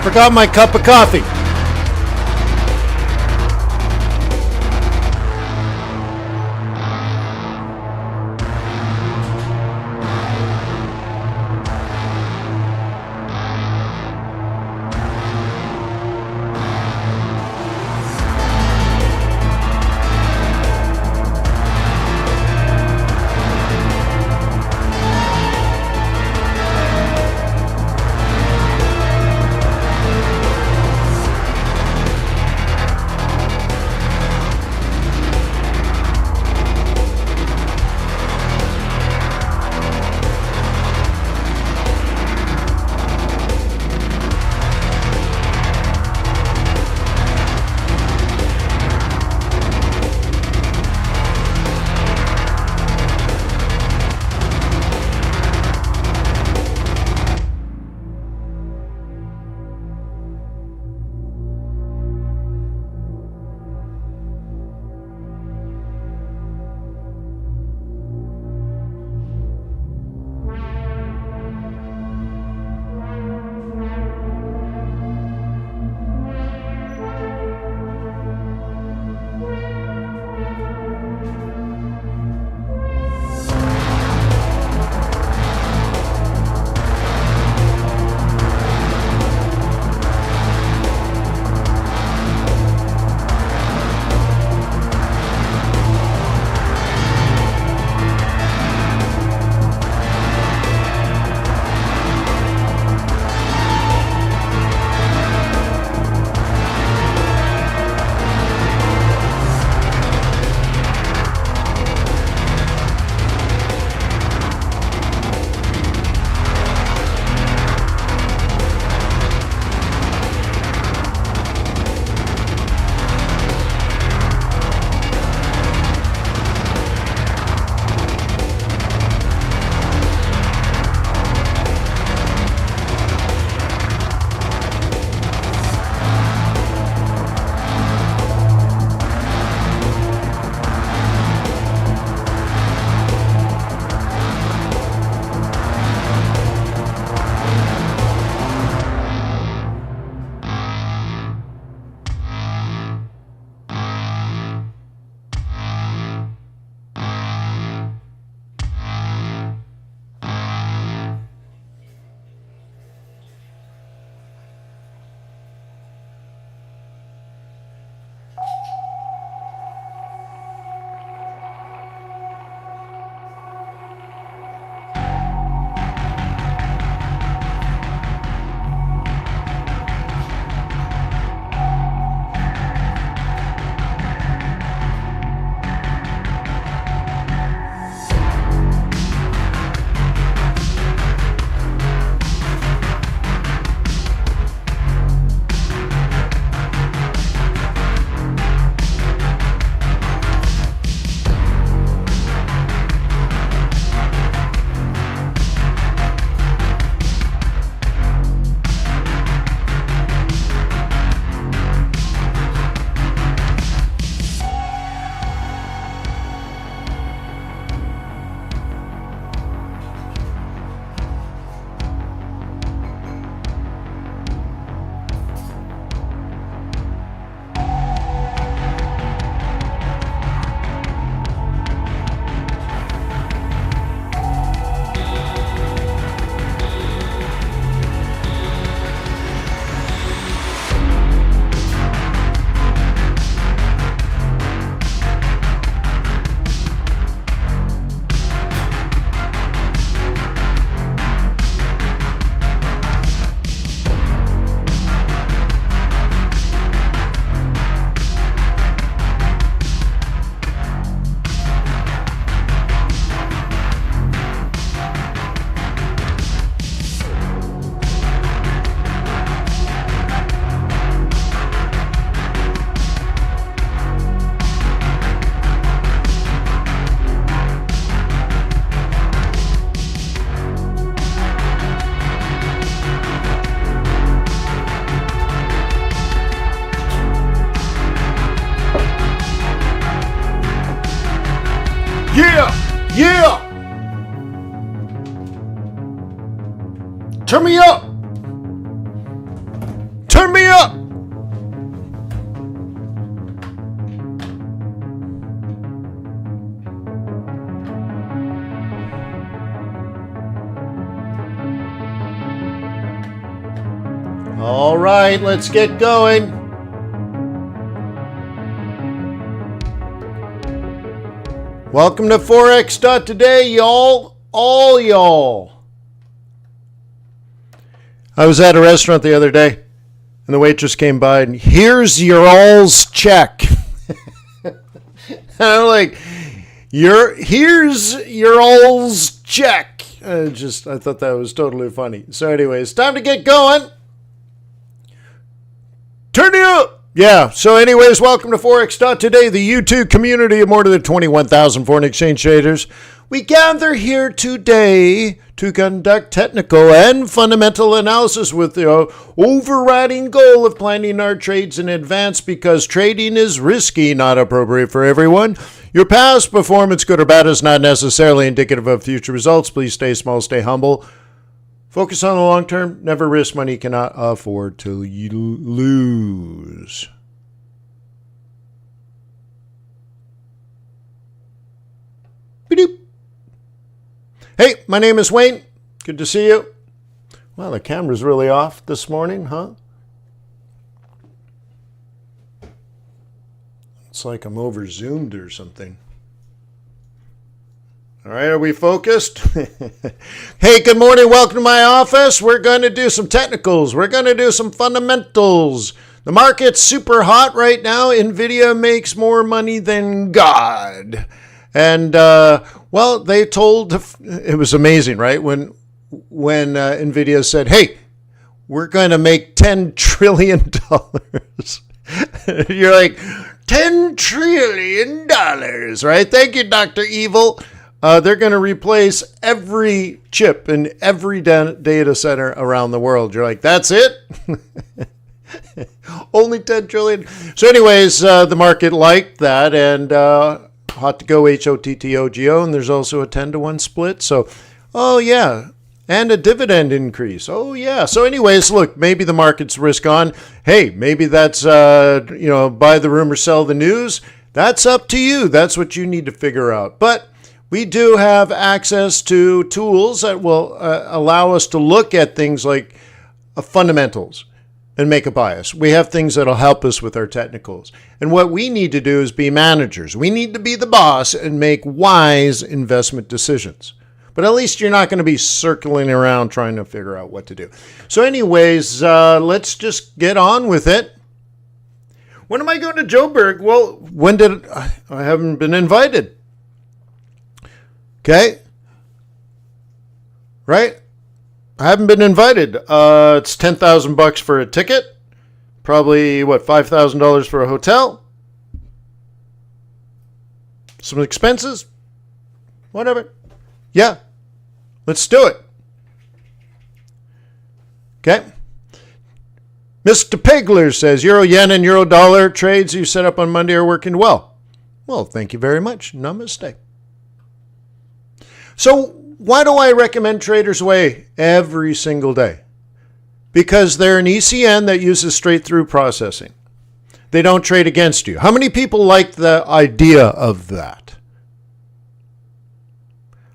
forgot my cup of coffee. Yeah! Turn me up! up! All right, let's get going. Welcome to Forex.Today, y'all. All y'all. I was at a restaurant the other day, and the waitress came by, and here's your all's check. And I'm like, here's your all's check. I thought that was totally funny. So anyways, time to get going. Turn it up. Yeah, so anyways, welcome to Forex.Today, the YouTube community of more than 21,000 foreign exchange traders. We gather here today to conduct technical and fundamental analysis with the overriding goal of planning our trades in advance because trading is risky, not appropriate for everyone. Your past performance, good or bad, is not necessarily indicative of future results. Please stay small, stay humble. Focus on the long term. Never risk money you cannot afford to lose. Beep. Hey, my name is Wayne. Good to see you. Well, the camera's really off this morning, huh? It's like I'm over zoomed or something. All right, are we focused? Hey, good morning. Welcome to my office. We're going to do some technicals. We're going to do some fundamentals. The market's super hot right now. NVIDIA makes more money than God. And, well, they told, it was amazing, right? When NVIDIA said, hey, we're going to make $10 trillion. You're like, $10 trillion, right? Thank you, Dr. Evil. They're going to replace every chip in every data center around the world. You're like, that's it? Only 10 trillion. So anyways, the market liked that, and hot to go HOTTOGO, and there's also a 10-to-1 split. So, oh yeah, and a dividend increase. Oh yeah. So anyways, look, maybe the market's risk on. Hey, maybe that's, buy the rumor, sell the news. That's up to you. That's what you need to figure out. But we do have access to tools that will allow us to look at things like fundamentals and make a bias. We have things that will help us with our technicals. And what we need to do is be managers. We need to be the boss and make wise investment decisions. But at least you're not going to be circling around trying to figure out what to do. So anyways, let's just get on with it. When am I going to Joburg? Well, I haven't been invited. Okay. Right? I haven't been invited. It's $10,000 for a ticket. Probably, $5,000 for a hotel? Some expenses? Whatever. Yeah. Let's do it. Okay. Mr. Pegler says, Euro yen and Euro dollar trades you set up on Monday are working well. Well, thank you very much. Namaste. So why do I recommend Traders Way every single day? Because they're an ECN that uses straight-through processing. They don't trade against you. How many people like the idea of that?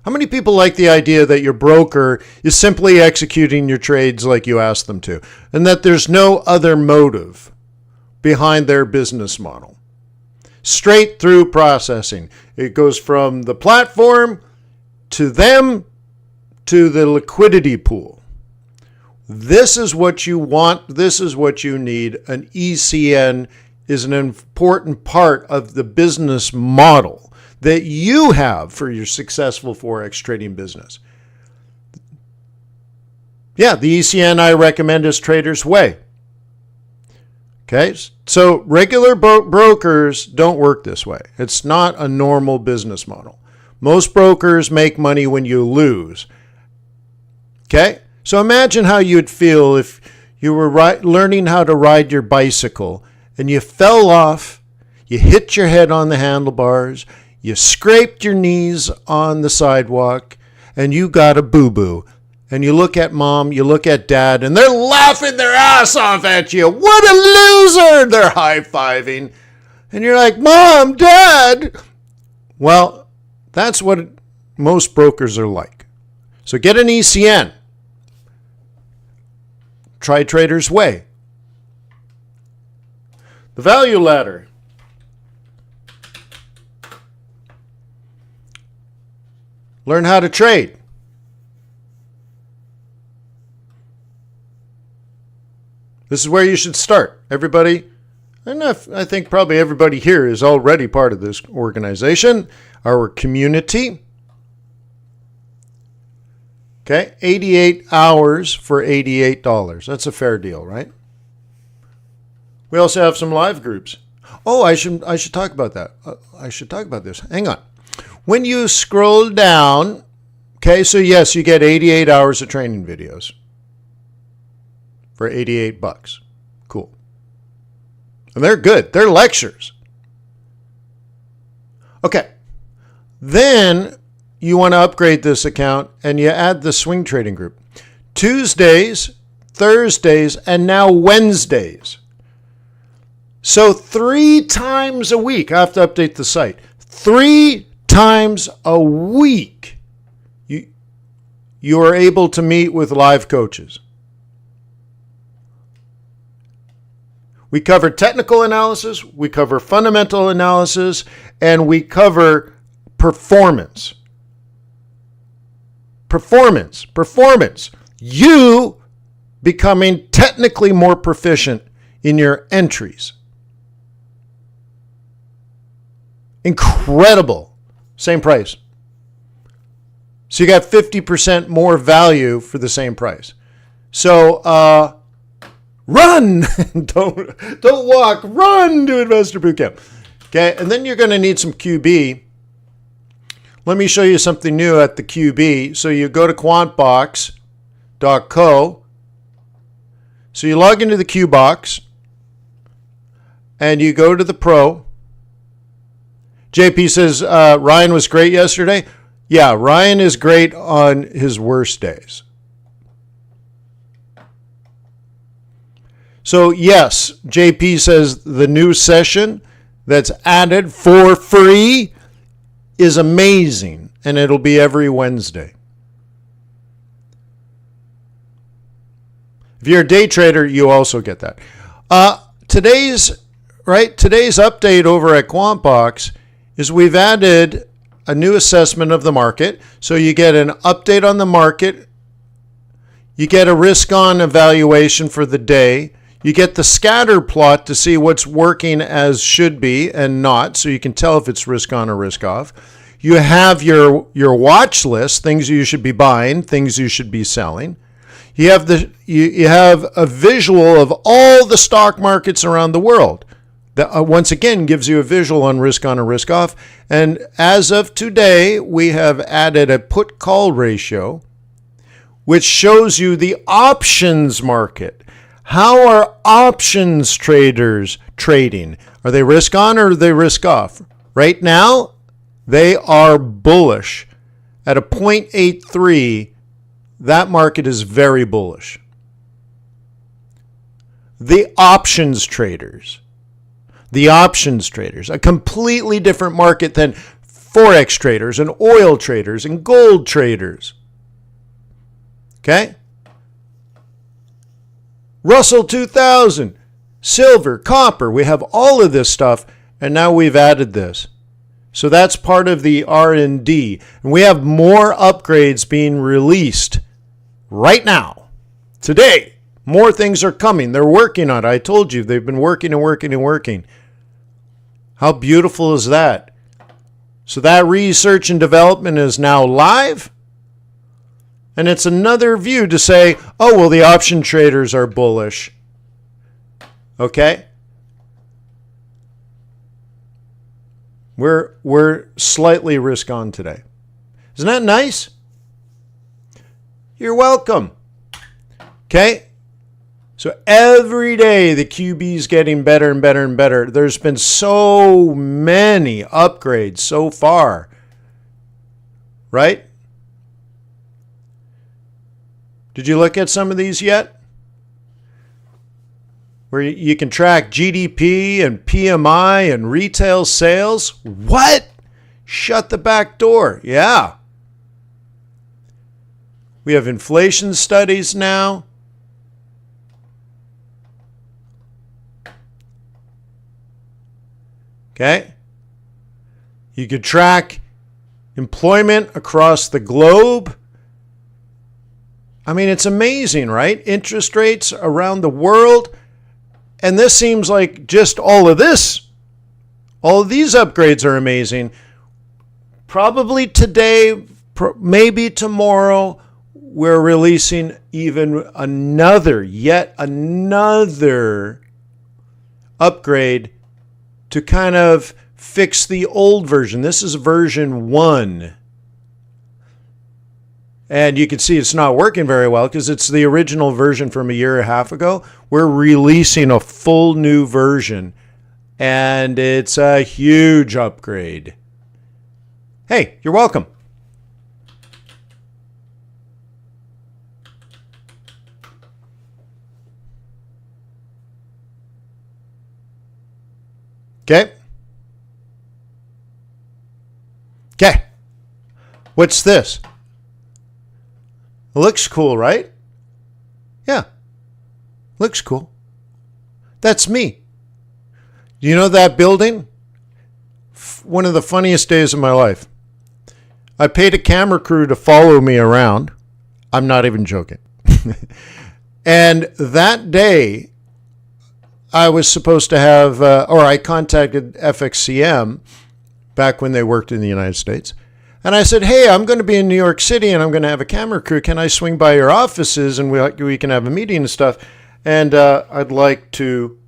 How many people like the idea that your broker is simply executing your trades like you asked them to, and that there's no other motive behind their business model? Straight-through processing. It goes from the platform to them, to the liquidity pool. This is what you want. This is what you need. An ECN is an important part of the business model that you have for your successful Forex trading business. Yeah, the ECN I recommend is Traders Way. Okay, so regular brokers don't work this way. It's not a normal business model. Most brokers make money when you lose. Okay? So imagine how you'd feel if you were learning how to ride your bicycle and you fell off, you hit your head on the handlebars, you scraped your knees on the sidewalk, and you got a boo-boo. and you look at mom, you look at dad, and they're laughing their ass off at you. What a loser! They're high-fiving. And you're like, Mom, Dad. Well, that's what most brokers are like. So get an ECN. Try Trader's Way. The value ladder. Learn how to trade. This is where you should start. Everybody, and I think probably everybody here is already part of this organization, our community. Okay, 88 hours for $88. That's a fair deal, right? We also have some live groups. Oh, I should talk about that. I should talk about this. Hang on. When you scroll down, okay, so yes, you get 88 hours of training videos for $88. Cool. And they're good. They're lectures. Okay. Then you want to upgrade this account and you add the swing trading group. Tuesdays, Thursdays, and now Wednesdays. So 3 times a week, I have to update the site. 3 times a week, you are able to meet with live coaches. We cover technical analysis, we cover fundamental analysis, and we cover performance. Performance. You becoming technically more proficient in your entries. Incredible. Same price. So you got 50% more value for the same price. So run! Don't walk. Run to Investor Bootcamp. Okay, and then you're going to need some QB. Let me show you something new at the QB. So you go to quantbox.co. So you log into the QBox and you go to the Pro. JP says, Ryan was great yesterday. Yeah, Ryan is great on his worst days. So yes, JP says the new session that's added for free is amazing, and it'll be every Wednesday. If you're a day trader, you also get that. Today's update over at QuantBox is we've added a new assessment of the market. So you get an update on the market. You get a risk-on evaluation for the day. You get the scatter plot to see what's working as should be and not, so you can tell if it's risk-on or risk-off. You have your watch list, things you should be buying, things you should be selling. You have you have a visual of all the stock markets around the world. That once again gives you a visual on risk on or risk off. And as of today, we have added a put call ratio, which shows you the options market. How are options traders trading? Are they risk on or are they risk off? Right now, they are bullish. At a 0.83, that market is very bullish. The options traders, a completely different market than Forex traders and oil traders and gold traders. Okay? Russell 2000, silver, copper, we have all of this stuff, and now we've added this. So that's part of the R&D. And we have more upgrades being released right now. Today, more things are coming. They're working on it. I told you, they've been working and working and working. How beautiful is that? So that research and development is now live. And it's another view to say, oh, well, the option traders are bullish. Okay? We're slightly risk on today. Isn't that nice? You're welcome. Okay? So every day the QB is getting better and better and better. There's been so many upgrades so far. Right? Did you look at some of these yet? Where you can track GDP and PMI and retail sales. What? Shut the back door. Yeah. We have inflation studies now. Okay. You could track employment across the globe. I mean, it's amazing, right? Interest rates around the world. And this seems like just all of these upgrades are amazing. Probably today, maybe tomorrow, we're releasing even yet another upgrade to kind of fix the old version. This is version 1. And you can see it's not working very well because it's the original version from a year and a half ago. We're releasing a full new version, and it's a huge upgrade. Hey, you're welcome. Okay. Okay. What's this? It looks cool, right? Yeah. Looks cool. That's me. You know that building? One of the funniest days of my life. I paid a camera crew to follow me around. I'm not even joking. And that day, I was supposed to have, I contacted FXCM back when they worked in the United States. And I said, hey, I'm going to be in New York City and I'm going to have a camera crew. Can I swing by your offices and we can have a meeting and stuff? And I'd like to,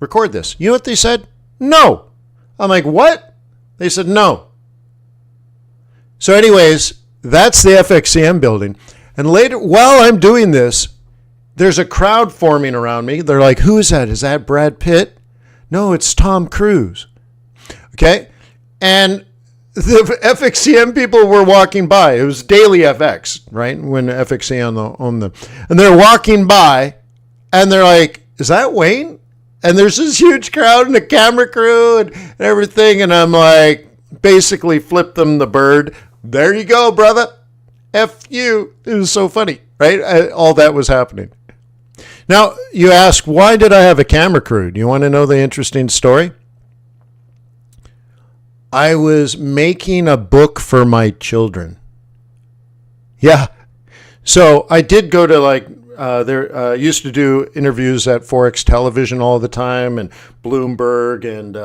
record this. You know what they said? No. I'm like, what? They said no. So anyways, that's the FXCM building. And later, while I'm doing this, there's a crowd forming around me. They're like, who is that? Is that Brad Pitt? No, it's Tom Cruise. Okay? And the FXCM people were walking by. It was Daily FX, right? When FXCM owned them. And they're walking by, and they're like, is that Wayne? And there's this huge crowd and a camera crew and everything. And I'm like, basically flipped them the bird. There you go, brother. F you. It was so funny, right? All that was happening. Now, you ask, why did I have a camera crew? Do you want to know the interesting story? I was making a book for my children. Yeah. So I did go to used to do interviews at Forex Television all the time and Bloomberg. And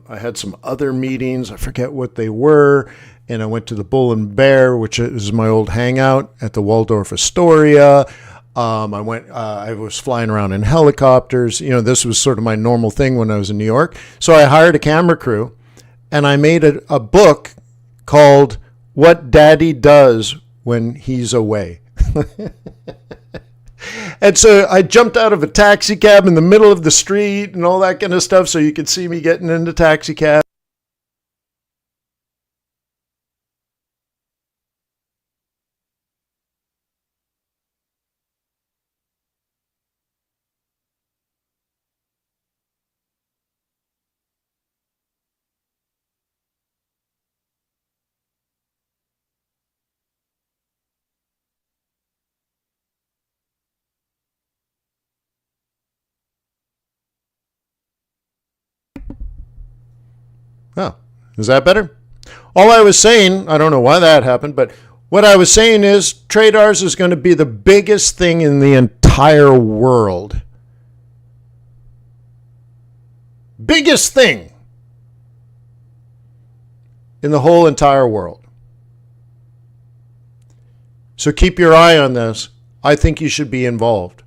I had some other meetings. I forget what they were. And I went to the Bull and Bear, which is my old hangout at the Waldorf Astoria. I was flying around in helicopters. This was sort of my normal thing when I was in New York. So I hired a camera crew. And I made a book called What Daddy Does When He's Away. And so I jumped out of a taxi cab in the middle of the street and all that kind of stuff so you could see me getting into taxi cab. Oh, is that better? All I was saying, I don't know why that happened, but what I was saying is TradeRs is going to be the biggest thing in the entire world. Biggest thing in the whole entire world. So keep your eye on this. I think you should be involved.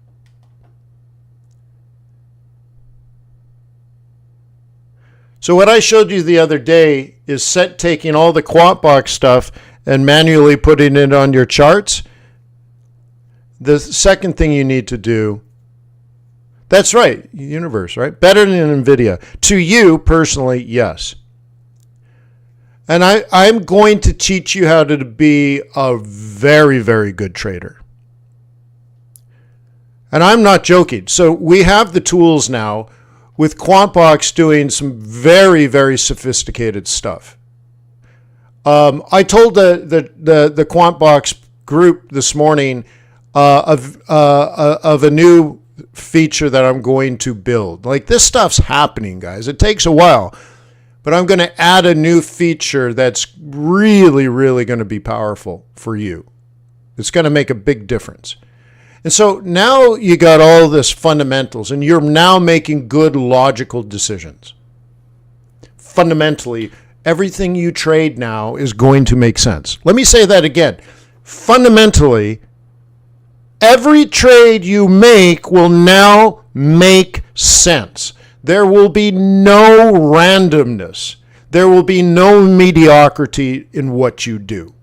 So what I showed you the other day is taking all the Quant box stuff and manually putting it on your charts. The second thing you need to do, that's right, universe, right? Better than NVIDIA. To you personally, yes. And I'm going to teach you how to be a very, very good trader. And I'm not joking. So we have the tools now with QuantBox doing some very, very sophisticated stuff. I told the QuantBox group this morning of a new feature that I'm going to build. Like, this stuff's happening, guys. It takes a while. But I'm going to add a new feature that's really, really going to be powerful for you. It's going to make a big difference. And so now you got all this fundamentals, and you're now making good logical decisions. Fundamentally, everything you trade now is going to make sense. Let me say that again. Fundamentally, every trade you make will now make sense. There will be no randomness. There will be no mediocrity in what you do.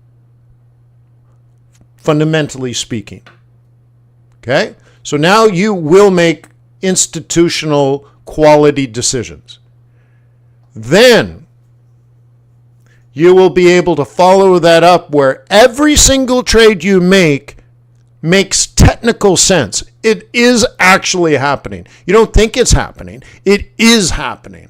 Fundamentally speaking. Okay? So now you will make institutional quality decisions. Then you will be able to follow that up where every single trade you make makes technical sense. It is actually happening. You don't think it's happening. It is happening.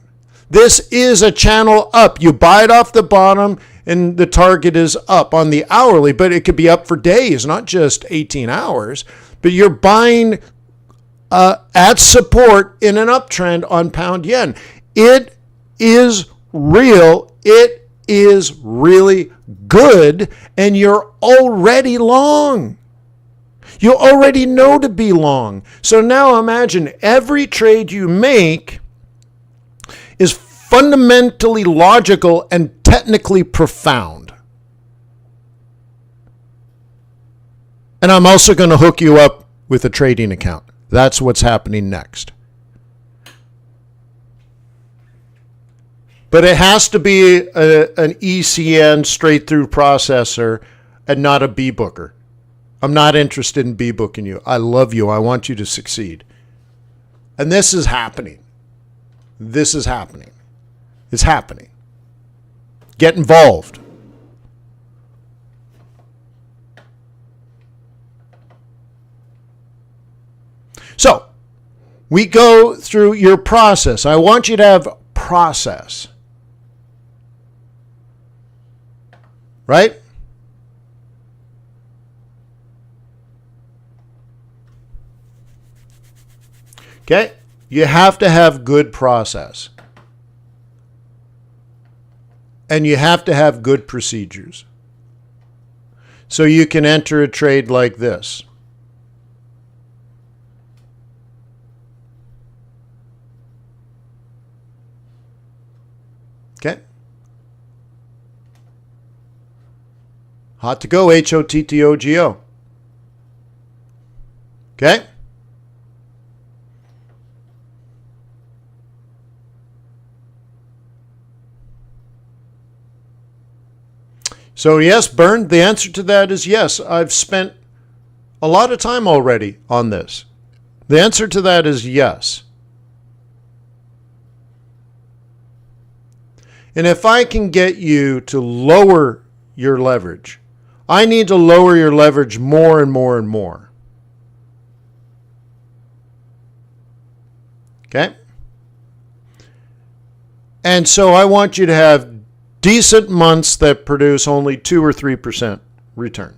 This is a channel up. You buy it off the bottom and the target is up on the hourly, but it could be up for days, not just 18 hours. But you're buying at support in an uptrend on pound yen. It is real. It is really good, and you're already long. You already know to be long. So now imagine every trade you make is fundamentally logical and technically profound. And I'm also going to hook you up with a trading account. That's what's happening next. But it has to be an ECN straight through processor and not a B-booker. I'm not interested in B-booking you. I love you. I want you to succeed. And this is happening. This is happening. It's happening. Get involved. So, we go through your process. I want you to have process. Right? Okay? You have to have good process. And you have to have good procedures. So you can enter a trade like this. Okay? Hot to go, HOTTOGO. Okay? So yes, Bern, the answer to that is yes. I've spent a lot of time already on this. The answer to that is yes. And if I can get you to lower your leverage, I need to lower your leverage more and more and more. Okay? And so I want you to have decent months that produce only 2 or 3% return.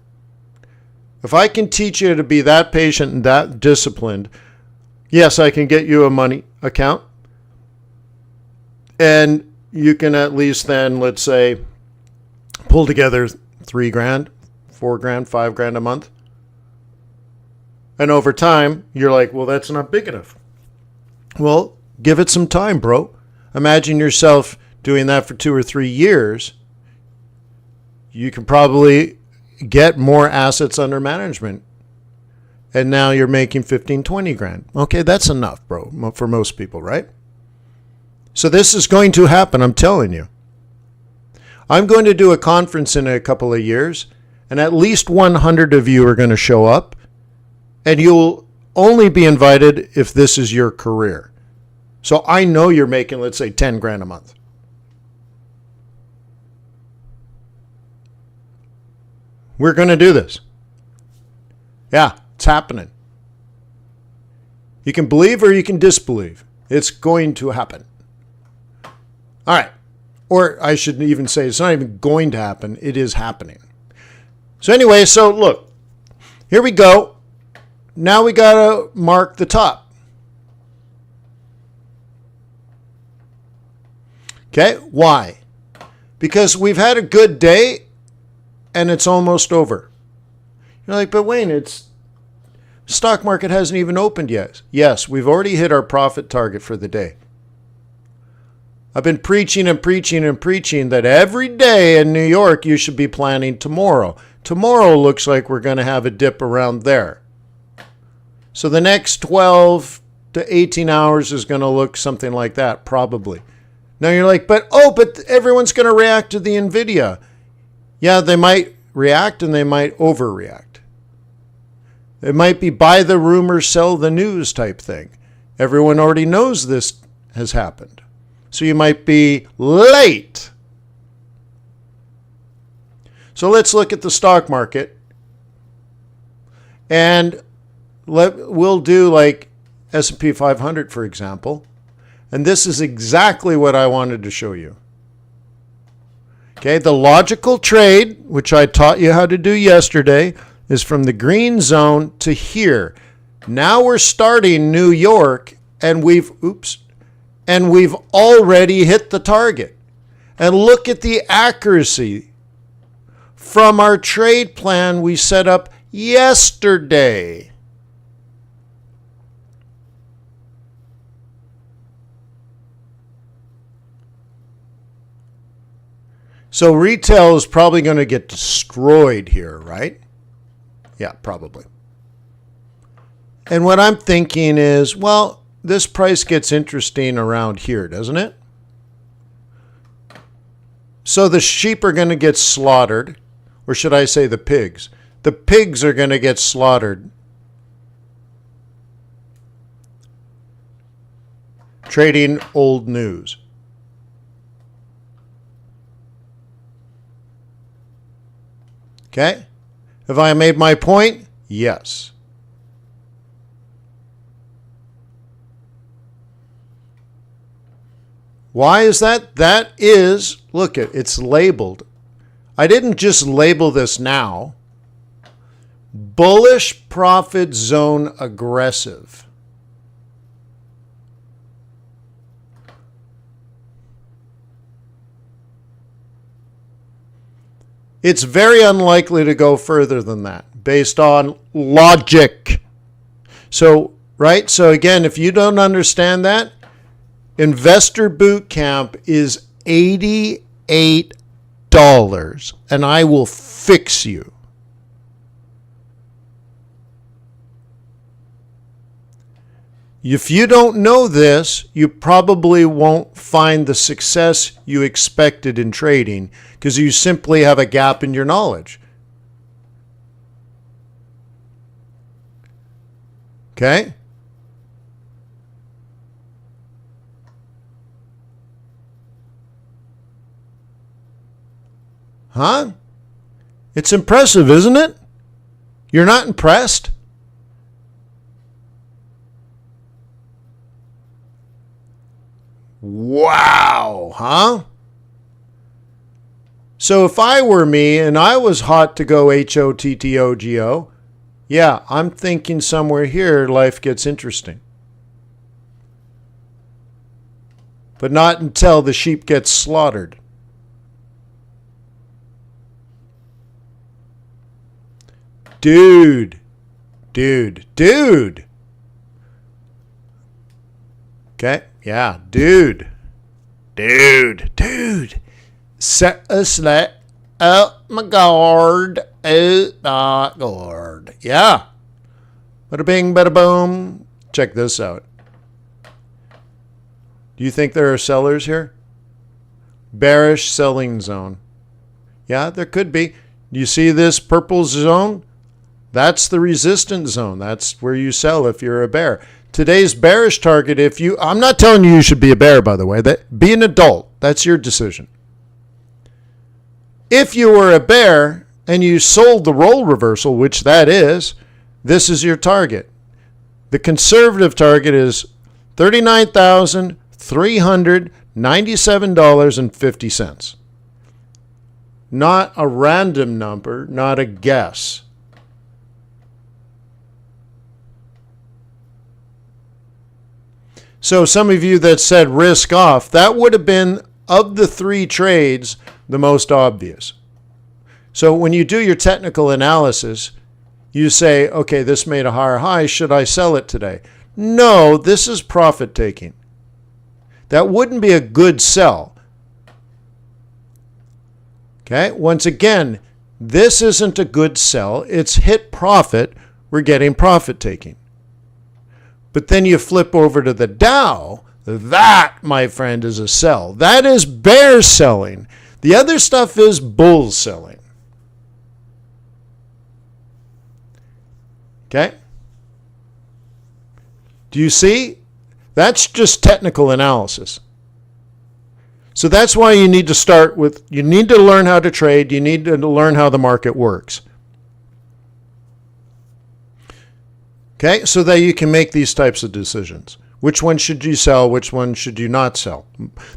If I can teach you to be that patient and that disciplined, yes, I can get you a money account. And you can at least then, let's say, pull together $3,000, $4,000, $5,000 a month. And over time, you're like, well, that's not big enough. Well, give it some time, bro. Imagine yourself doing that for 2 or 3 years. You can probably get more assets under management. And now you're making 15, 20 grand. Okay, that's enough, bro, for most people, right? So this is going to happen, I'm telling you. I'm going to do a conference in a couple of years, and at least 100 of you are going to show up, and you'll only be invited if this is your career. So I know you're making, let's say, 10 grand a month. We're going to do this. Yeah, it's happening. You can believe or you can disbelieve. It's going to happen. All right. Or I should even say it's not even going to happen. It is happening. So anyway, so look, here we go. Now we got to mark the top. Okay, why? Because we've had a good day and it's almost over. You're like, but Wayne, stock market hasn't even opened yet. Yes, we've already hit our profit target for the day. I've been preaching and preaching and preaching that every day in New York you should be planning tomorrow. Tomorrow looks like we're going to have a dip around there. So the next 12 to 18 hours is going to look something like that, probably. Now you're like, but everyone's going to react to the NVIDIA. Yeah, they might react and they might overreact. It might be buy the rumor, sell the news type thing. Everyone already knows this has happened. So you might be late. So let's look at the stock market. And we'll do like S&P 500, for example. And this is exactly what I wanted to show you. Okay, the logical trade, which I taught you how to do yesterday, is from the green zone to here. Now we're starting New York, and we've already hit the target. And look at the accuracy from our trade plan we set up yesterday. So retail is probably going to get destroyed here, right? Yeah, probably. And what I'm thinking is, well, this price gets interesting around here, doesn't it? So the sheep are going to get slaughtered, or should I say the pigs? The pigs are going to get slaughtered. Trading old news. Okay? Have I made my point? Yes. Why is that? That is, look, it's labeled. I didn't just label this now. Bullish profit zone aggressive. It's very unlikely to go further than that based on logic. So, right? So again, if you don't understand that, Investor Boot Camp is $88 and I will fix you. If you don't know this, you probably won't find the success you expected in trading because you simply have a gap in your knowledge. Okay? Huh? It's impressive, isn't it? You're not impressed? Wow, huh? So if I were me and I was hot to go HOTTOGO, yeah, I'm thinking somewhere here life gets interesting. But not until the sheep gets slaughtered. Dude. Okay, yeah, dude. Set a slat up my guard, out my guard. Yeah. Bada bing, bada boom. Check this out. Do you think there are sellers here? Bearish selling zone. Yeah, there could be. You see this purple zone? That's the resistance zone. That's where you sell if you're a bear. Today's bearish target, I'm not telling you should be a bear, by the way. Be an adult. That's your decision. If you were a bear and you sold the role reversal, which that is, this is your target. The conservative target is $39,397.50. Not a random number, not a guess. So some of you that said risk off, that would have been, of the three trades, the most obvious. So when you do your technical analysis, you say, okay, this made a higher high. Should I sell it today? No, this is profit taking. That wouldn't be a good sell. Okay, once again, this isn't a good sell. It's hit profit. We're getting profit taking. But then you flip over to the Dow. That, my friend, is a sell. That is bear selling. The other stuff is bull selling. Okay? Do you see? That's just technical analysis. So that's why you need to start with, you need to learn how to trade. You need to learn how the market works. Okay? So that you can make these types of decisions. Which one should you sell? Which one should you not sell?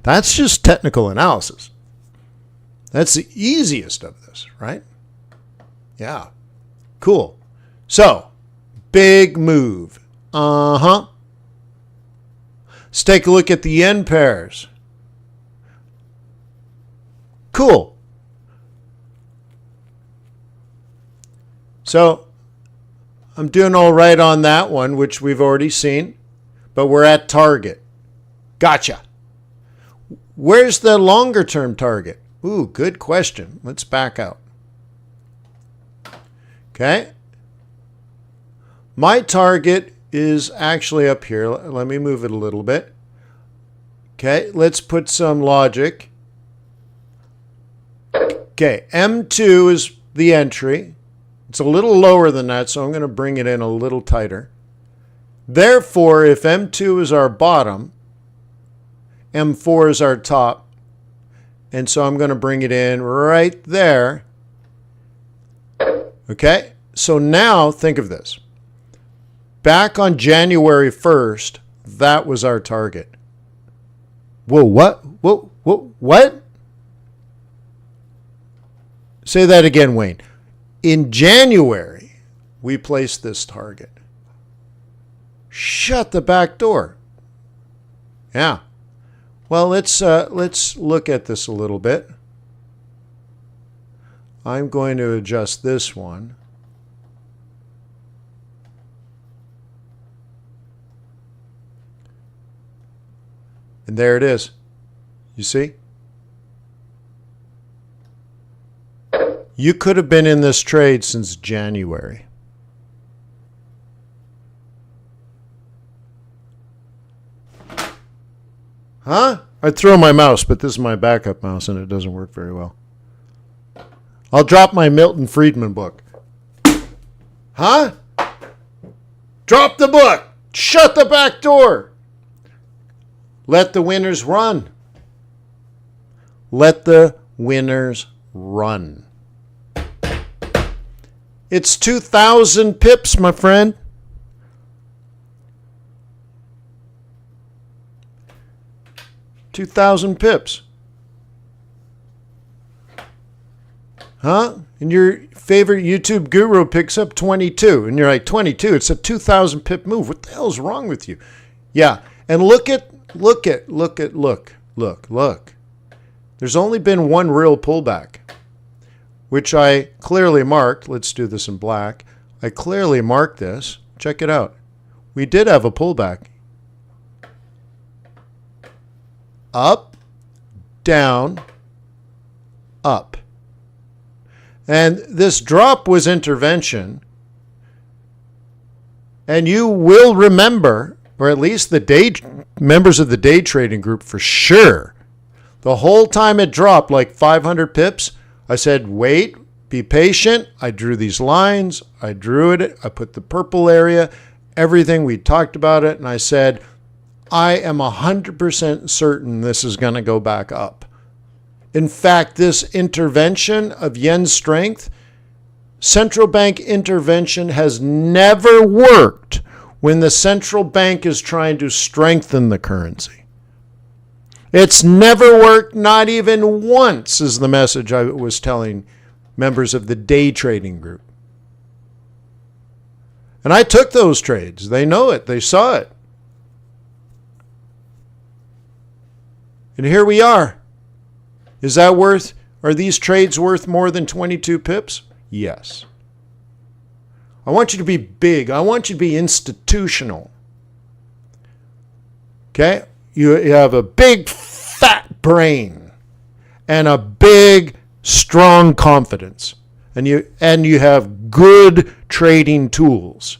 That's just technical analysis. That's the easiest of this, right? Yeah. Cool. So, big move. Let's take a look at the yen pairs. Cool. So, I'm doing all right on that one, which we've already seen, but we're at target. Gotcha. Where's the longer term target? Ooh, good question. Let's back out. Okay. My target is actually up here. Let me move it a little bit. Okay, let's put some logic. Okay, M2 is the entry. It's a little lower than that, so I'm going to bring it in a little tighter. Therefore, if M2 is our bottom, M4 is our top. And so I'm going to bring it in right there. Okay, so now think of this. Back on January 1st, that was our target. Whoa, what? Whoa, what? Say that again, Wayne. In January, we placed this target. Shut the back door. Yeah. Well, let's look at this a little bit. I'm going to adjust this one. And there it is. You see? You could have been in this trade since January. Huh? I'd throw my mouse, but this is my backup mouse and it doesn't work very well. I'll drop my Milton Friedman book. Huh? Drop the book. Shut the back door. Let the winners run. Let the winners run. It's 2,000 pips, my friend. $2,000 pips. Huh? And your favorite YouTube guru picks up 22. And you're like, 22? It's a 2,000 pip move. What the hell's wrong with you? Yeah. And look. There's only been one real pullback, which I clearly marked. Let's do this in black. I clearly marked this. Check it out. We did have a pullback. Up, down, up. And this drop was intervention. And you will remember, or at least the members of the day trading group for sure, the whole time it dropped like 500 pips, I said, wait, be patient. I drew these lines. I drew it. I put the purple area, everything. We talked about it. And I said, I am 100% certain this is going to go back up. In fact, this intervention of yen strength, central bank intervention has never worked when the central bank is trying to strengthen the currency. It's never worked, not even once, is the message I was telling members of the day trading group. And I took those trades. They know it. They saw it. And here we are. Are these trades worth more than 22 pips? Yes. I want you to be big. I want you to be institutional. Okay? You have a big, fat brain and a big, strong confidence. And you have good trading tools.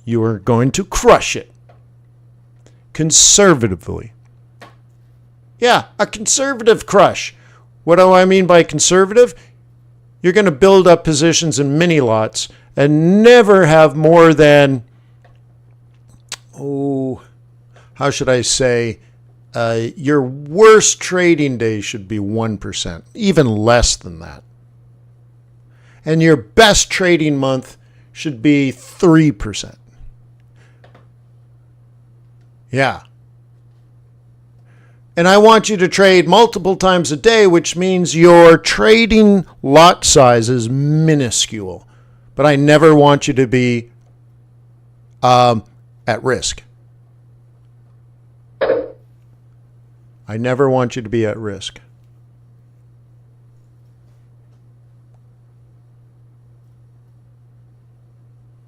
You are going to crush it conservatively. Yeah, a conservative crush. What do I mean by conservative? You're going to build up positions in mini lots and never have more than, how should I say, your worst trading day should be 1%, even less than that. And your best trading month should be 3%. Yeah. And I want you to trade multiple times a day, which means your trading lot size is minuscule. But I never want you to be at risk. I never want you to be at risk.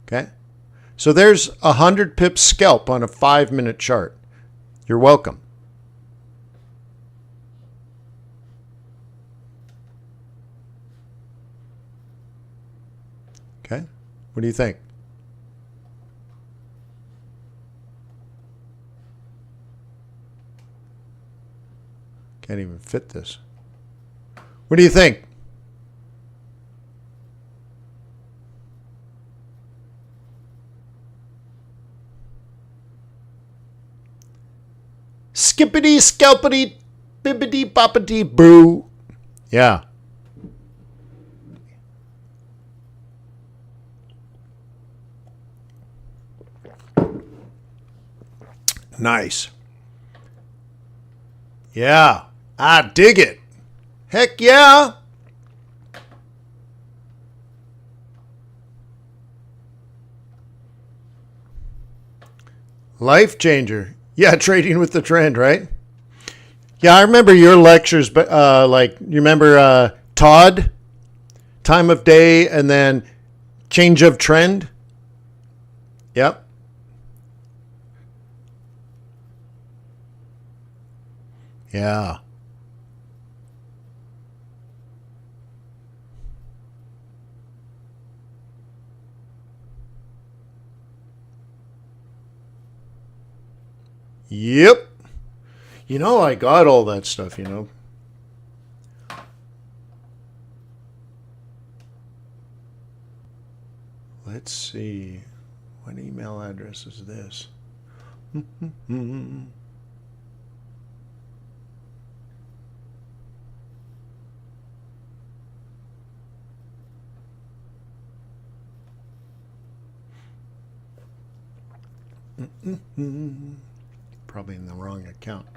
Okay? So there's a 100 pip scalp on a 5-minute chart. You're welcome. Okay? What do you think? Can't even fit this. What do you think? Skippity, scalpity, bibbity, boppity, boo. Yeah. Nice. Yeah. I dig it. Heck yeah. Life changer. Yeah, trading with the trend, right? Yeah, I remember your lectures, but you remember Todd, time of day, and then change of trend? Yep. Yeah. Yep. I got all that stuff, Let's see. What email address is this? Probably in the wrong account.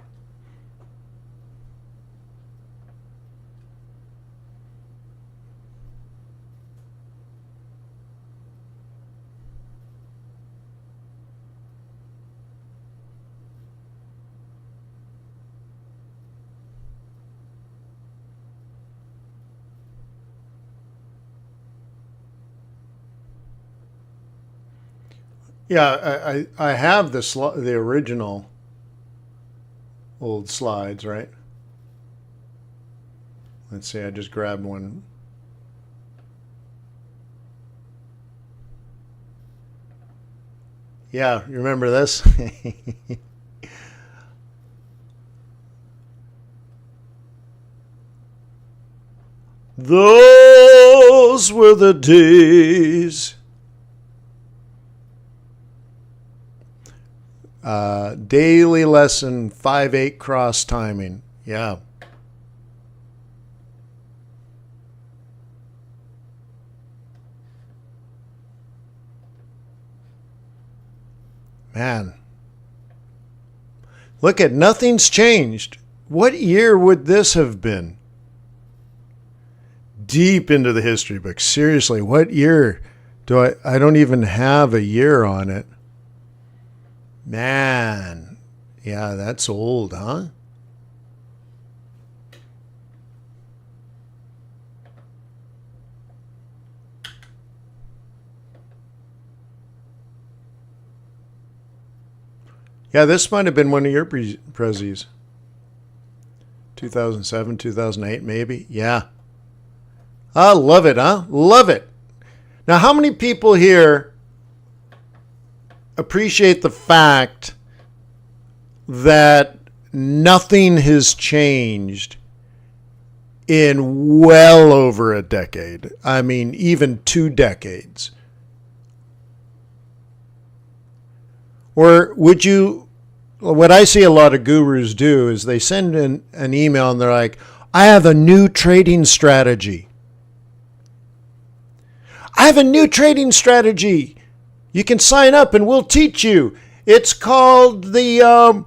Yeah, I have the original old slides, right? Let's see, I just grabbed one. Yeah, you remember this? Those were the days. Daily lesson 5/8 cross timing. Yeah. Man. Look at, nothing's changed. What year would this have been? Deep into the history book. Seriously, what year do I don't even have a year on it. Man. Yeah, that's old, huh? Yeah, this might have been one of your prezzies. 2007, 2008, maybe. Yeah. I love it, huh? Love it. Now, how many people here appreciate the fact that nothing has changed in well over a decade? I mean, even 2 decades. Or would you, what I see a lot of gurus do is they send in an email and they're like, I have a new trading strategy. I have a new trading strategy. You can sign up and we'll teach you. It's called the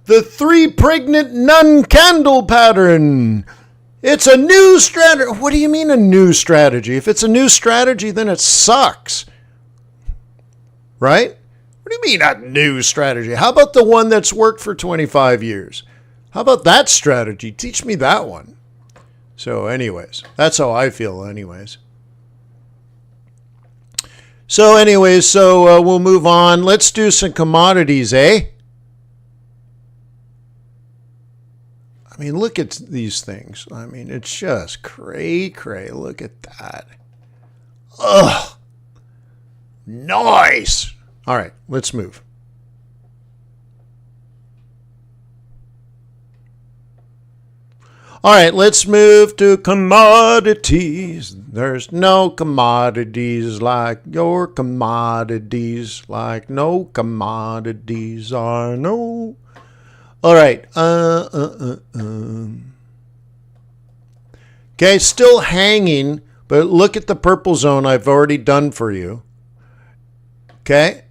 3 pregnant nun candle pattern. It's a new strategy. What do you mean a new strategy? If it's a new strategy, then it sucks. Right? What do you mean a new strategy? How about the one that's worked for 25 years? How about that strategy? Teach me that one. So anyways, that's how I feel anyways. So we'll move on. Let's do some commodities, eh? I mean, look at these things. I mean, it's just cray. Look at that. Ugh. Nice. All right, let's move. All right, let's move to commodities. There's no commodities like your commodities, like no commodities are no. All right. Okay, still hanging, but look at the purple zone I've already done for you. Okay.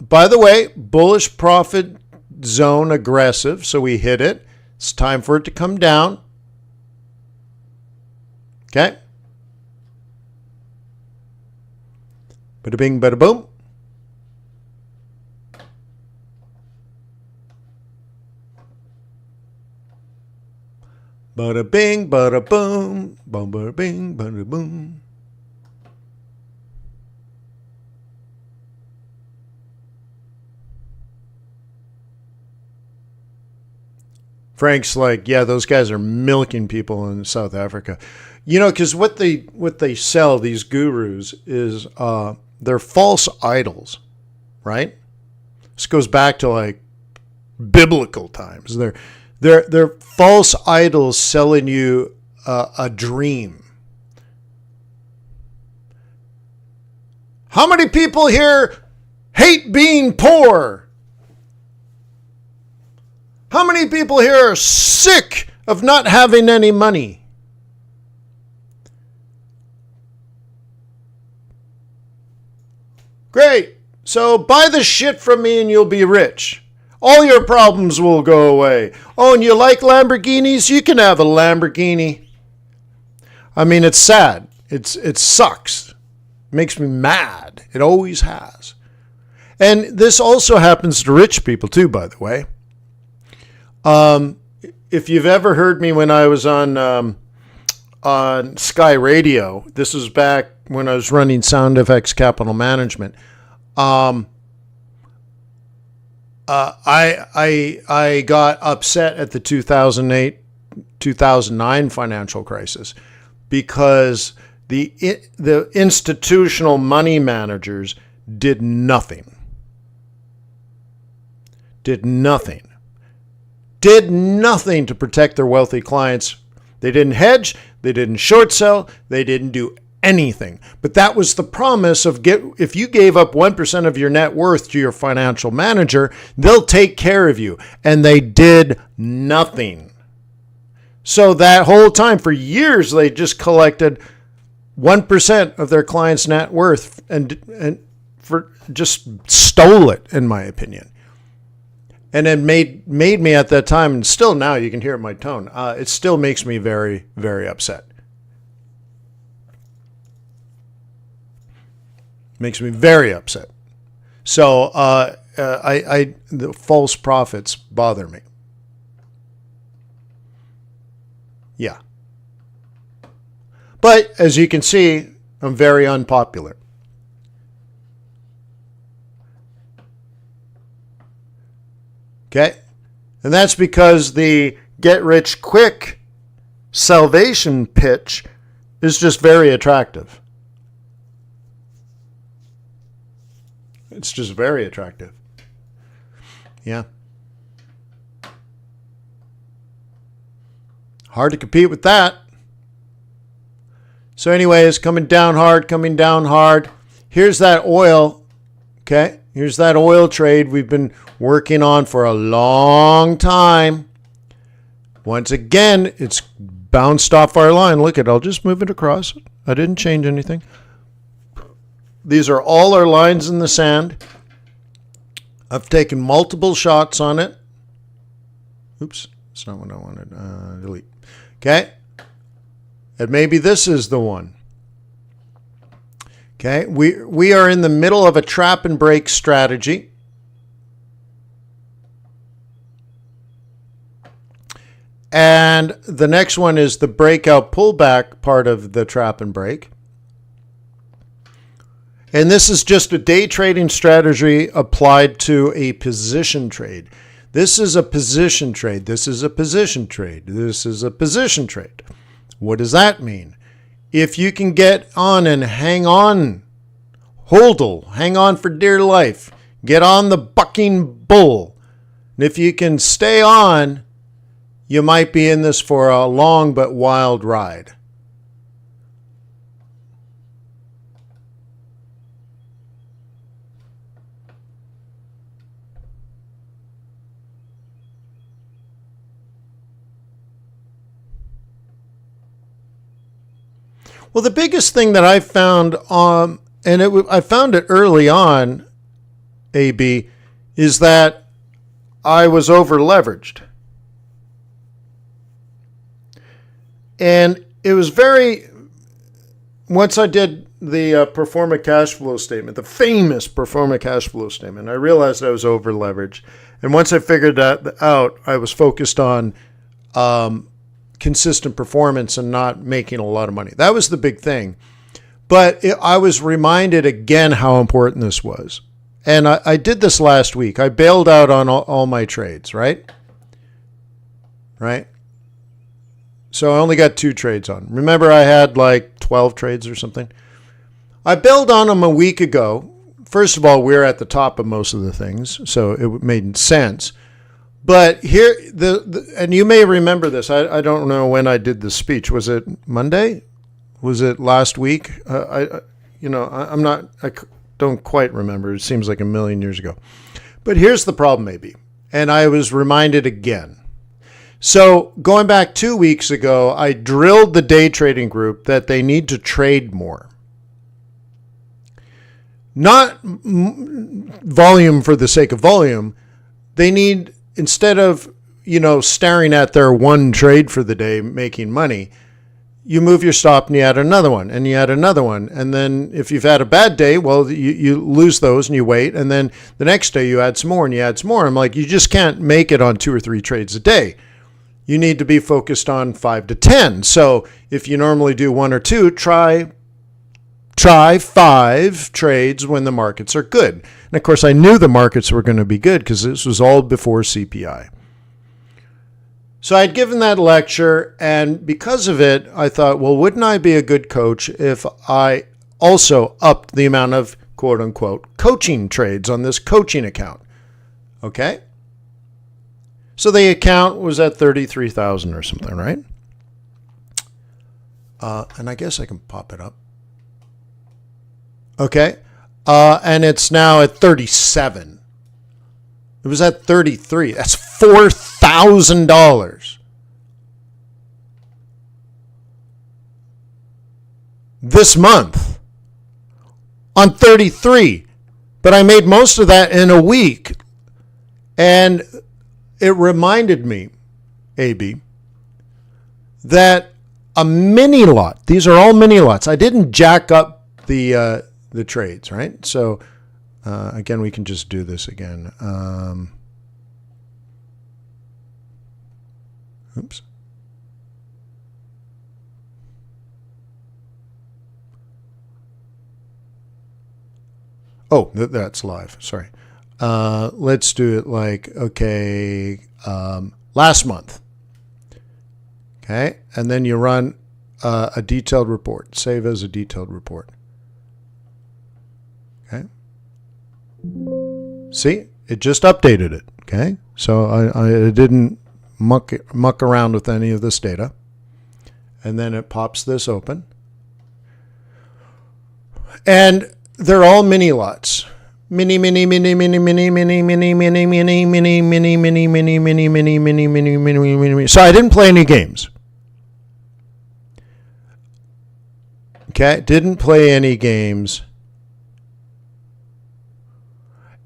By the way, bullish profit zone aggressive, so we hit it. It's time for it to come down. Okay. Bada bing, bada boom. Bada bing, bada boom. Boom, bada bing, bada boom. Frank's like, yeah, those guys are milking people in South Africa. You know, because what they sell, these gurus, is they're false idols, right? This goes back to like biblical times. They're false idols selling you a dream. How many people here hate being poor? How many people here are sick of not having any money? Great. So buy the shit from me and you'll be rich. All your problems will go away. Oh, and you like Lamborghinis? You can have a Lamborghini. I mean, it's sad. It sucks. It makes me mad. It always has. And this also happens to rich people too, by the way. If you've ever heard me when I was on Sky Radio, this was back when I was running Sound FX Capital Management. I got upset at the 2008-2009 financial crisis because the institutional money managers did nothing. Did nothing to protect their wealthy clients. They didn't hedge. They didn't short sell. They didn't do anything. But that was the promise of if you gave up 1% of your net worth to your financial manager, they'll take care of you. And they did nothing. So that whole time, for years, they just collected 1% of their clients' net worth and just stole it, in my opinion. And it made me at that time, and still now you can hear it in my tone, it still makes me very, very upset. Makes me very upset. So the false profits bother me. Yeah. But as you can see, I'm very unpopular. Okay? And that's because the get rich quick salvation pitch is just very attractive. It's just very attractive. Yeah. Hard to compete with that. So anyways, coming down hard. Here's that oil. Okay. Here's that oil trade we've been working on for a long time. Once again, it's bounced off our line. Look at it. I'll just move it across. I didn't change anything. These are all our lines in the sand. I've taken multiple shots on it. Oops. That's not what I wanted. Delete. Okay. And maybe this is the one. Okay. We are in the middle of a trap and break strategy. And the next one is the breakout pullback part of the trap and break. And this is just a day trading strategy applied to a position trade. This is a position trade. This is a position trade. This is a position trade. What does that mean? If you can get on and hang on, hang on for dear life, get on the bucking bull. And if you can stay on, you might be in this for a long but wild ride. Well, the biggest thing that I found, I found it early on, AB, is that I was over leveraged. And it was once I did the pro forma cash flow statement, the famous pro forma cash flow statement, I realized I was over leveraged. And once I figured that out, I was focused on consistent performance and not making a lot of money. That was the big thing. But I was reminded again how important this was. And I did this last week. I bailed out on all my trades, right? Right? So I only got 2 trades on. Remember I had like 12 trades or something? I bailed on them a week ago. First of all, we're at the top of most of the things, so it made sense. But here, and you may remember this. I don't know when I did this speech. Was it Monday? Was it last week? I don't quite remember. It seems like a million years ago. But here's the problem, maybe. And I was reminded again. So going back 2 weeks ago, I drilled the day trading group that they need to trade more. Not volume for the sake of volume. They need, instead of, staring at their one trade for the day, making money, you move your stop and you add another one and you add another one. And then if you've had a bad day, well, you lose those and you wait. And then the next day you add some more and you add some more. I'm like, you just can't make it on 2 or 3 trades a day. You need to be focused on 5 to 10. So if you normally do 1 or 2, try 5 trades when the markets are good. And of course, I knew the markets were going to be good because this was all before CPI. So I'd given that lecture, and because of it, I thought, well, wouldn't I be a good coach if I also upped the amount of quote unquote coaching trades on this coaching account? Okay. So the account was at 33,000 or something, right? And I guess I can pop it up. Okay. And it's now at 37. It was at 33. That's $4,000. This month on 33. But I made most of that in a week. And it reminded me, AB, that a mini lot, these are all mini lots. I didn't jack up the trades, right? So again, we can just do this again. Oops. Oh, that's live. Sorry. Let's do it like, okay, last month. Okay. And then you run a detailed report. Save as a detailed report. Okay. See, it just updated it. Okay. So I didn't muck around with any of this data. And then it pops this open. And they're all mini lots. Mini. So I didn't play any games. Okay, didn't play any games.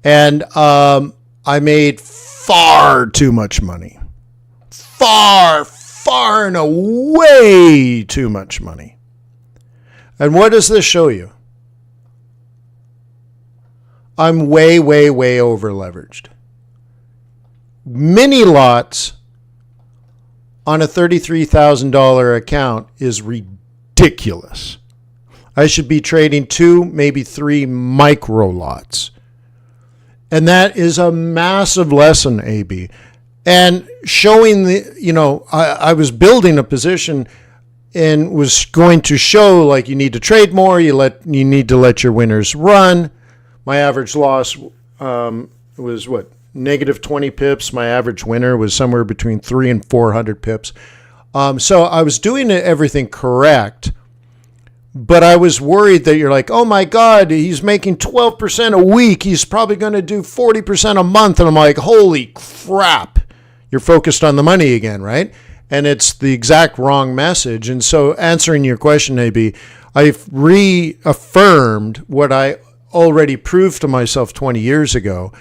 And I made far too much money. Far and away too much money. And what does this show you? I'm way over leveraged. Mini lots on a $33,000 account is ridiculous. I should be trading 2, maybe 3 micro lots. And that is a massive lesson, AB. And showing I was building a position and was going to show like you need to trade more, you need to let your winners run. My average loss was what? Negative 20 pips. My average winner was somewhere between 300 and 400 pips. So I was doing everything correct, but I was worried that you're like, oh my God, he's making 12% a week. He's probably going to do 40% a month. And I'm like, holy crap. You're focused on the money again, right? And it's the exact wrong message. And so answering your question, AB, I've reaffirmed what I already proved to myself 20 years ago,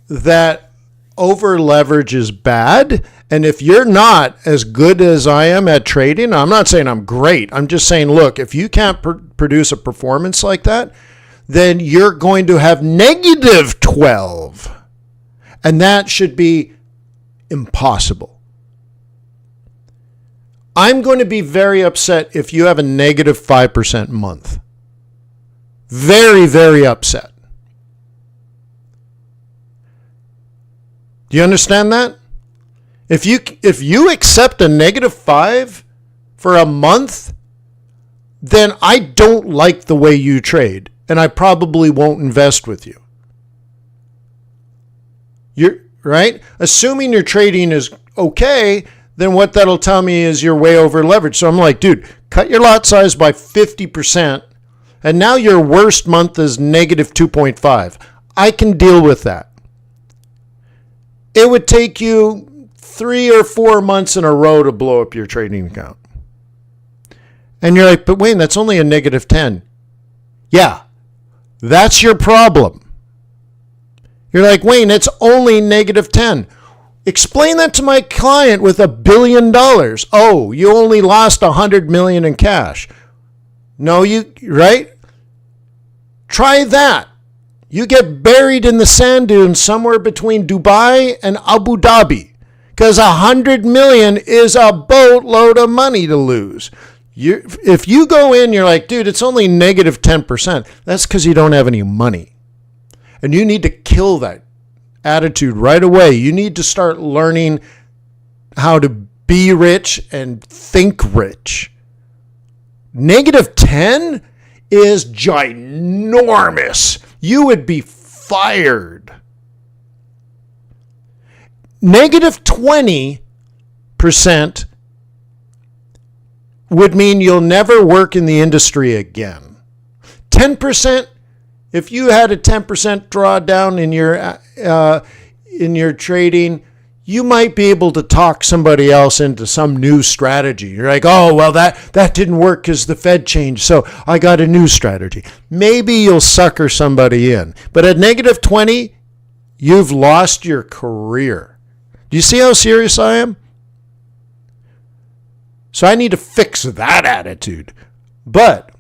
that over leverage is bad. And if you're not as good as I am at trading, I'm not saying I'm great. I'm just saying, look, if you can't produce a performance like that, then you're going to have negative 12. And that should be impossible. I'm going to be very upset if you have a negative 5% month. Very upset. Do you understand that? If you accept a negative 5 for a month, then I don't like the way you trade, and I probably won't invest with you. You're right? Assuming your trading is okay, then what that'll tell me is you're way over leveraged. So I'm like, dude, cut your lot size by 50%. And now your worst month is negative 2.5. I can deal with that. It would take you 3 or 4 months in a row to blow up your trading account. And you're like, but Wayne, that's only a negative 10. Yeah, that's your problem. You're like, Wayne, it's only negative 10. Explain that to my client with $1 billion. Oh, you only lost $100 million in cash. No, right? Try that. You get buried in the sand dunes somewhere between Dubai and Abu Dhabi, because $100 million is a boatload of money to lose. If you go in, you're like, dude, it's only negative 10%. That's because you don't have any money. And you need to kill that attitude right away. You need to start learning how to be rich and think rich. Negative 10 is ginormous. You would be fired. Negative 20% would mean you'll never work in the industry again. 10%, if you had a 10% drawdown in your trading, you might be able to talk somebody else into some new strategy. You're like, oh, well, that didn't work because the Fed changed, so I got a new strategy. Maybe you'll sucker somebody in. But at negative 20, you've lost your career. Do you see how serious I am? So I need to fix that attitude. But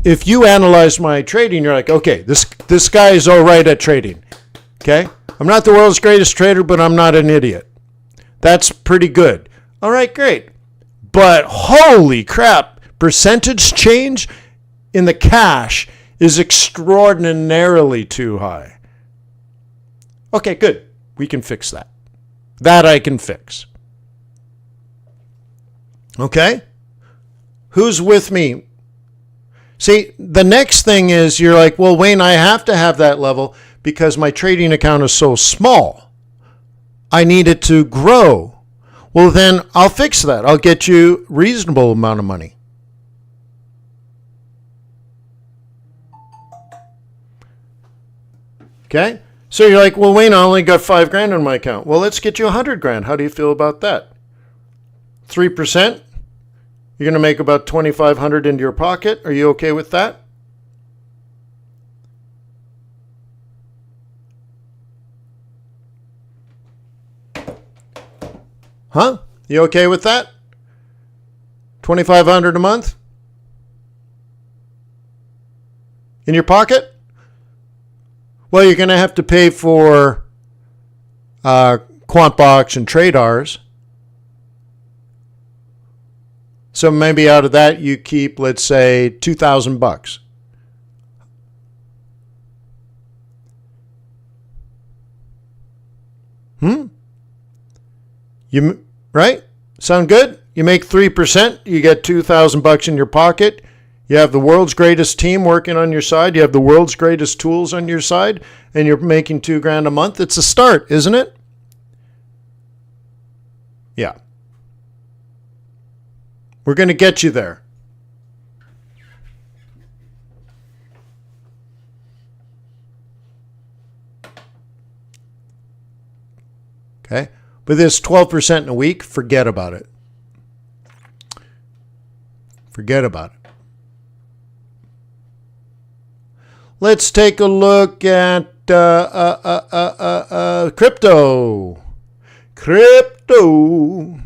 if you analyze my trading, you're like, okay, this guy is all right at trading. Okay? I'm not the world's greatest trader, but I'm not an idiot. That's pretty good. All right, great. But holy crap, percentage change in the cash is extraordinarily too high. Okay, good. We can fix that. That I can fix. Okay? Who's with me? See, the next thing is you're like, well, Wayne, I have to have that level because my trading account is so small. I need it to grow. Well, then I'll fix that. I'll get you a reasonable amount of money. Okay? So you're like, well, Wayne, I only got $5,000 in my account. Well, let's get you $100,000. How do you feel about that? 3%? You're going to make about $2,500 into your pocket. Are you okay with that? Huh? You okay with that? $2,500 a month? In your pocket? Well, you're going to have to pay for Quant Box and Tradars. So maybe out of that you keep, let's say, $2,000. You right? Sound good? You make 3%, you get $2,000 in your pocket. You have the world's greatest team working on your side. You have the world's greatest tools on your side, and you're making $2,000 a month. It's a start, isn't it? Yeah. We're going to get you there. Okay? But this 12% in a week, forget about it. Forget about it. Let's take a look at crypto. Crypto.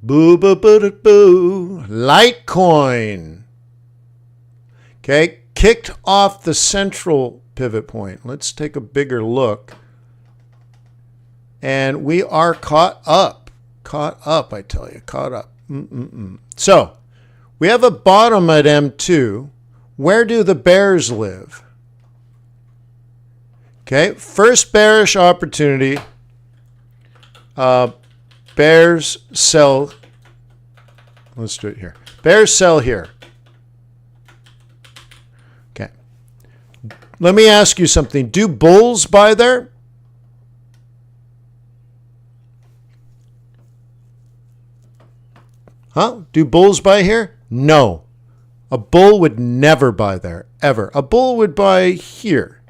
Boo, boo, boo, boo. Litecoin. Okay, kicked off the central pivot point. Let's take a bigger look. And we are caught up. Caught up, I tell you. Caught up. So, we have a bottom at M2. Where do the bears live? Okay, first bearish opportunity. Bears sell. Let's do it here. Bears sell here. Okay. Let me ask you something. Do bulls buy there? Huh? Do bulls buy here? No. A bull would never buy there, ever. A bull would buy here,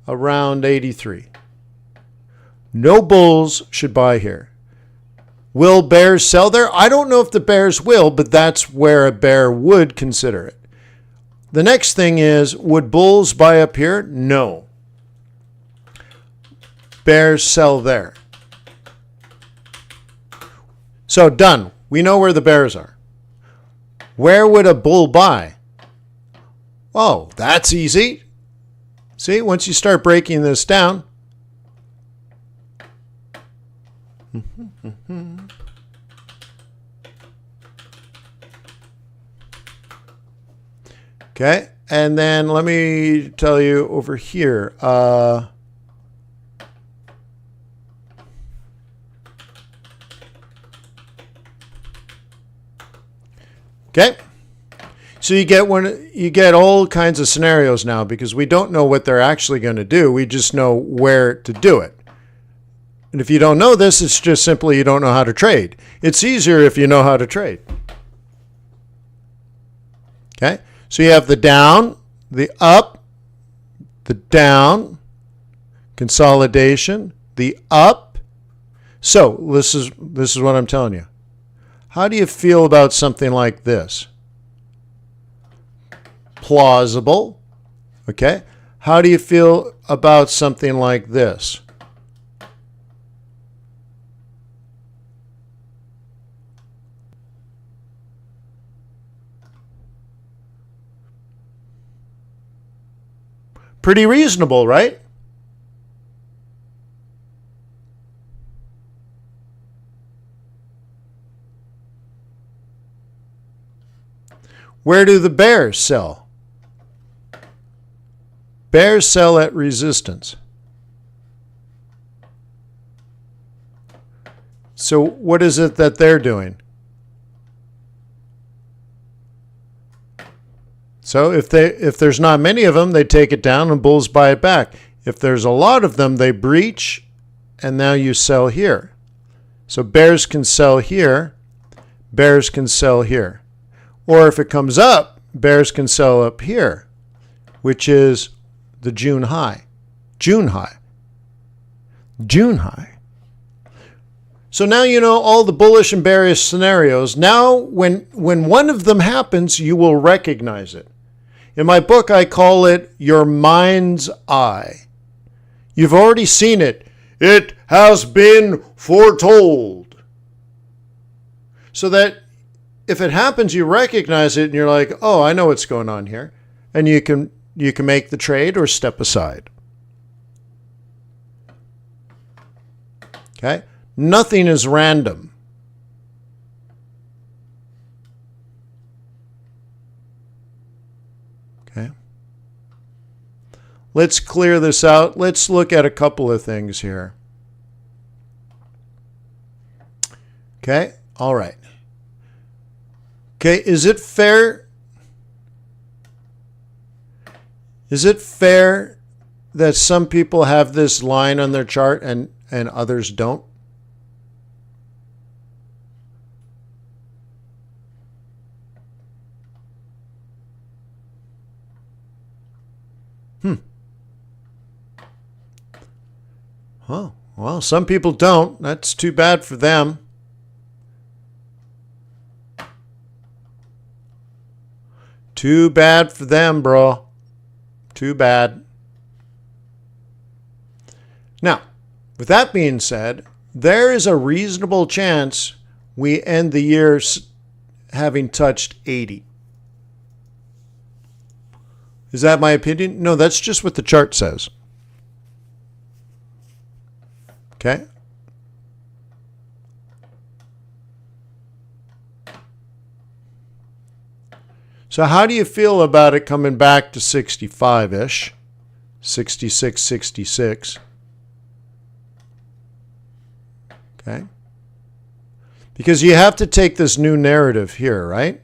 around 83. No bulls should buy here. Will bears sell there? I don't know if the bears will, but that's where a bear would consider it. The next thing is, would bulls buy up here? No. Bears sell there. So done. We know where the bears are. Where would a bull buy? Oh, that's easy. See, once you start breaking this down. Okay, and then let me tell you over here. Okay, so you get all kinds of scenarios now because we don't know what they're actually going to do. We just know where to do it. And if you don't know this, it's just simply you don't know how to trade. It's easier if you know how to trade. Okay, so you have the down, the up, the down, consolidation, the up. So this is what I'm telling you. How do you feel about something like this? Plausible. Okay. How do you feel about something like this? Pretty reasonable, right? Where do the bears sell? Bears sell at resistance. So what is it that they're doing? So if there's not many of them, they take it down and bulls buy it back. If there's a lot of them, they breach, and now you sell here. So bears can sell here, bears can sell here. Or if it comes up, bears can sell up here, which is the June high. June high. June high. So now you know all the bullish and bearish scenarios. Now when one of them happens, you will recognize it. In my book, I call it your mind's eye. You've already seen it. It has been foretold. So that if it happens, you recognize it and you're like, oh, I know what's going on here. And you can make the trade or step aside. Okay? Nothing is random. Okay? Let's clear this out. Let's look at a couple of things here. Okay? All right. Okay, is it fair? Is it fair that some people have this line on their chart and others don't? Oh, well, some people don't. That's too bad for them. Too bad for them, bro. Too bad. Now, with that being said, there is a reasonable chance we end the year having touched 80. Is that my opinion? No, that's just what the chart says. Okay? So how do you feel about it coming back to 65-ish? 66, 66. Okay? Because you have to take this new narrative here, right?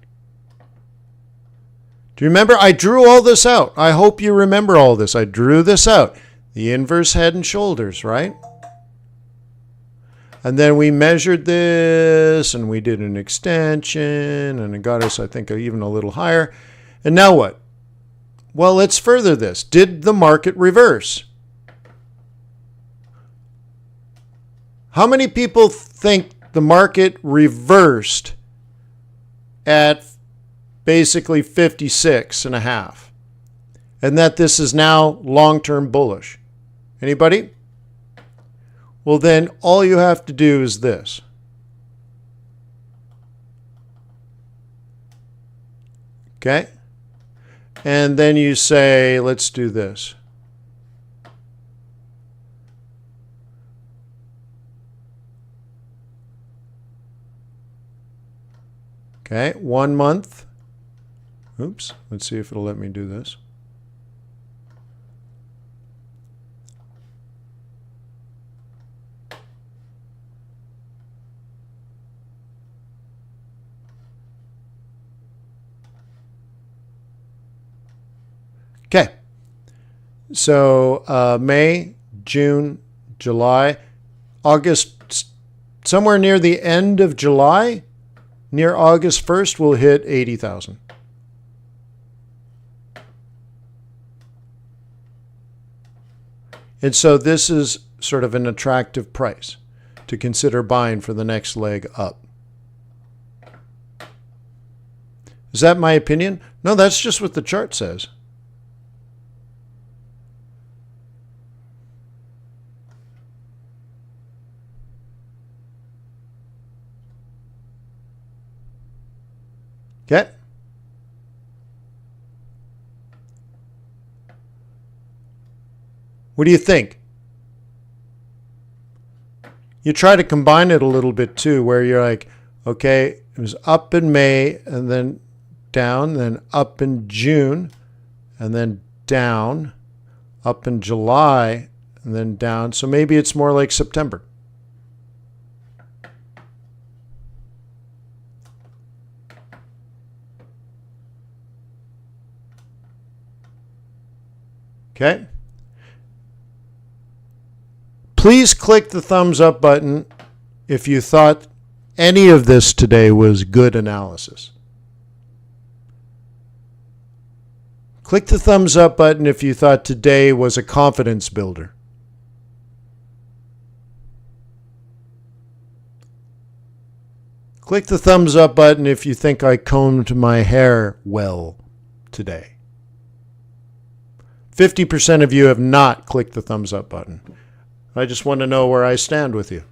Do you remember? I drew all this out. I hope you remember all this. I drew this out. The inverse head and shoulders, right? And then we measured this, and we did an extension, and it got us, I think, even a little higher. And now what? Well, let's further this. Did the market reverse? How many people think the market reversed at basically 56.5? And that this is now long-term bullish? Anybody? Well, then all you have to do is this. Okay? And then you say, let's do this. Okay, 1 month. Oops, let's see if it'll let me do this. Okay, so May, June, July, August, somewhere near the end of July, near August 1st, we'll hit 80,000. And so this is sort of an attractive price to consider buying for the next leg up. Is that my opinion? No, that's just what the chart says. Okay? What do you think? You try to combine it a little bit too, where you're like, okay, it was up in May and then down, then up in June and then down, up in July and then down. So maybe it's more like September. Okay? Please click the thumbs up button if you thought any of this today was good analysis. Click the thumbs up button if you thought today was a confidence builder. Click the thumbs up button if you think I combed my hair well today. 50% of you have not clicked the thumbs up button. I just want to know where I stand with you.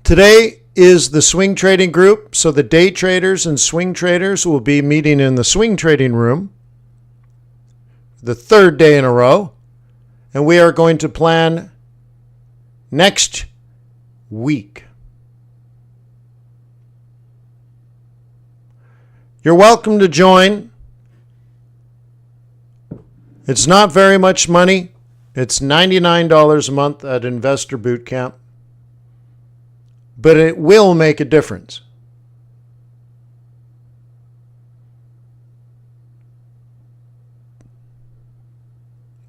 Today is the swing trading group, so the day traders and swing traders will be meeting in the swing trading room the third day in a row, and we are going to plan next week. You're welcome to join. It's not very much money. It's $99 a month at Investor Bootcamp. But it will make a difference.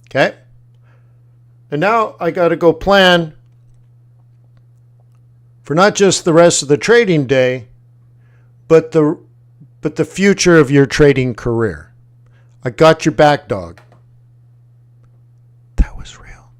Okay? And now I got to go plan for not just the rest of the trading day, but the future of your trading career. I got your back, dog. That was real.